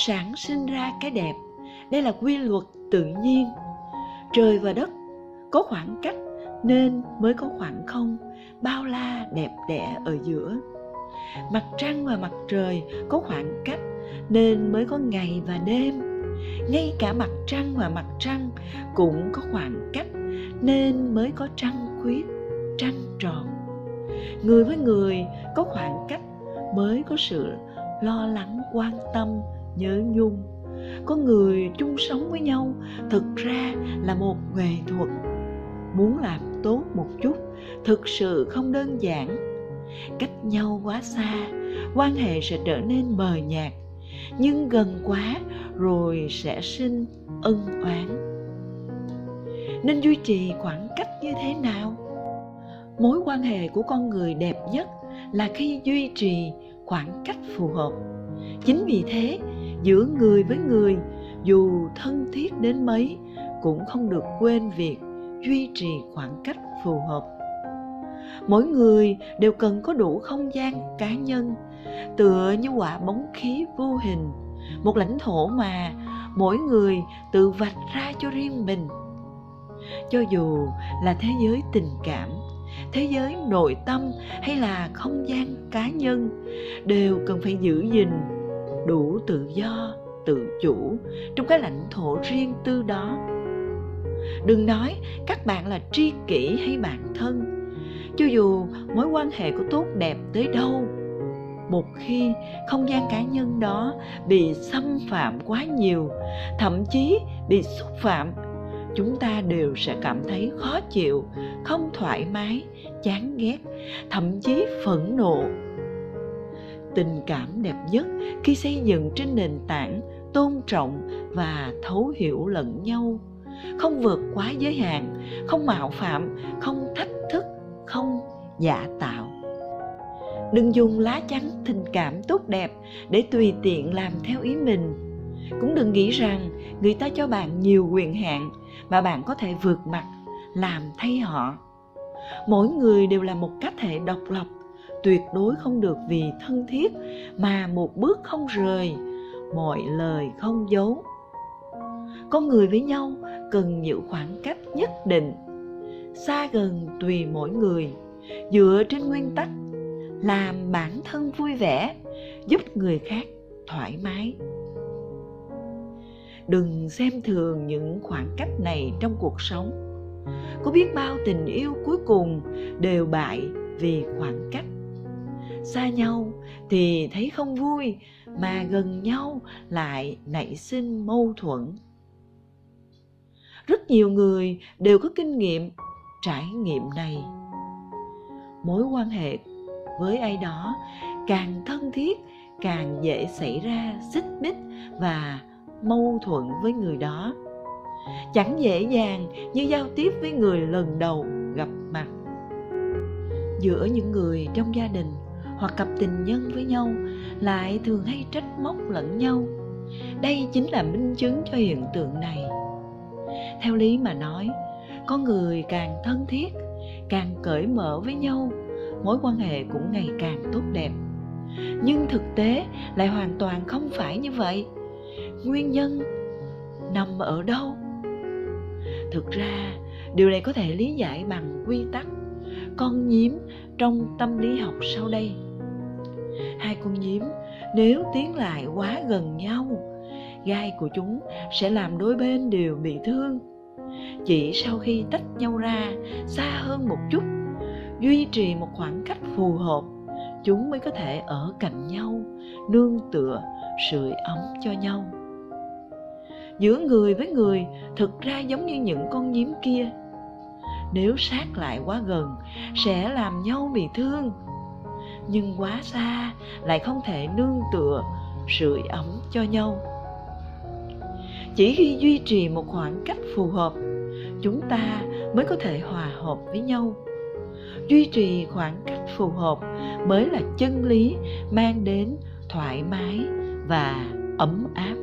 sản sinh ra cái đẹp. Đây là quy luật tự nhiên. Trời và đất có khoảng cách nên mới có khoảng không bao la đẹp đẽ ở giữa. Mặt trăng và mặt trời có khoảng cách nên mới có ngày và đêm. Ngay cả mặt trăng và mặt trăng cũng có khoảng cách nên mới có trăng khuyết, trăng tròn. Người với người có khoảng cách mới có sự lo lắng, quan tâm, nhớ nhung. Có người chung sống với nhau thực ra là một nghệ thuật. Muốn làm tốt một chút thực sự không đơn giản. Cách nhau quá xa, quan hệ sẽ trở nên mờ nhạt, nhưng gần quá rồi sẽ sinh ân oán. Nên duy trì khoảng cách như thế nào? Mối quan hệ của con người đẹp nhất là khi duy trì khoảng cách phù hợp. Chính vì thế, giữa người với người, dù thân thiết đến mấy, cũng không được quên việc duy trì khoảng cách phù hợp. Mỗi người đều cần có đủ không gian cá nhân, tựa như quả bóng khí vô hình, một lãnh thổ mà mỗi người tự vạch ra cho riêng mình. Cho dù là thế giới tình cảm, thế giới nội tâm hay là không gian cá nhân, đều cần phải giữ gìn đủ tự do, tự chủ trong cái lãnh thổ riêng tư đó. Đừng nói các bạn là tri kỷ hay bạn thân, cho dù mối quan hệ có tốt đẹp tới đâu, một khi không gian cá nhân đó bị xâm phạm quá nhiều, thậm chí bị xúc phạm, chúng ta đều sẽ cảm thấy khó chịu, không thoải mái, chán ghét, thậm chí phẫn nộ. Tình cảm đẹp nhất khi xây dựng trên nền tảng tôn trọng và thấu hiểu lẫn nhau, không vượt quá giới hạn, không mạo phạm, không thách thức, không giả tạo. Đừng dùng lá chắn tình cảm tốt đẹp để tùy tiện làm theo ý mình. Cũng đừng nghĩ rằng người ta cho bạn nhiều quyền hạn mà bạn có thể vượt mặt làm thay họ. Mỗi người đều là một cá thể độc lập, tuyệt đối không được vì thân thiết mà một bước không rời, mọi lời không giấu. Con người với nhau cần giữ khoảng cách nhất định, xa gần tùy mỗi người, dựa trên nguyên tắc làm bản thân vui vẻ, giúp người khác thoải mái. Đừng xem thường những khoảng cách này trong cuộc sống. Có biết bao tình yêu cuối cùng đều bại vì khoảng cách. Xa nhau thì thấy không vui, mà gần nhau lại nảy sinh mâu thuẫn. Rất nhiều người đều có kinh nghiệm, trải nghiệm này. Mối quan hệ với ai đó càng thân thiết, càng dễ xảy ra xích mích và mâu thuẫn với người đó. Chẳng dễ dàng như giao tiếp với người lần đầu gặp mặt. Giữa những người trong gia đình hoặc cặp tình nhân với nhau lại thường hay trách móc lẫn nhau. Đây chính là minh chứng cho hiện tượng này. Theo lý mà nói, con người càng thân thiết, càng cởi mở với nhau, mối quan hệ cũng ngày càng tốt đẹp. Nhưng thực tế lại hoàn toàn không phải như vậy. Nguyên nhân nằm ở đâu? Thực ra, điều này có thể lý giải bằng quy tắc con nhím trong tâm lý học sau đây. Hai con nhím nếu tiến lại quá gần nhau, gai của chúng sẽ làm đôi bên đều bị thương. Chỉ sau khi tách nhau ra xa hơn một chút, duy trì một khoảng cách phù hợp, chúng mới có thể ở cạnh nhau, nương tựa, sưởi ấm cho nhau. Giữa người với người thực ra giống như những con nhím kia. Nếu sát lại quá gần sẽ làm nhau bị thương, nhưng quá xa lại không thể nương tựa, sưởi ấm cho nhau. Chỉ khi duy trì một khoảng cách phù hợp, chúng ta mới có thể hòa hợp với nhau. Duy trì khoảng cách phù hợp mới là chân lý mang đến thoải mái và ấm áp.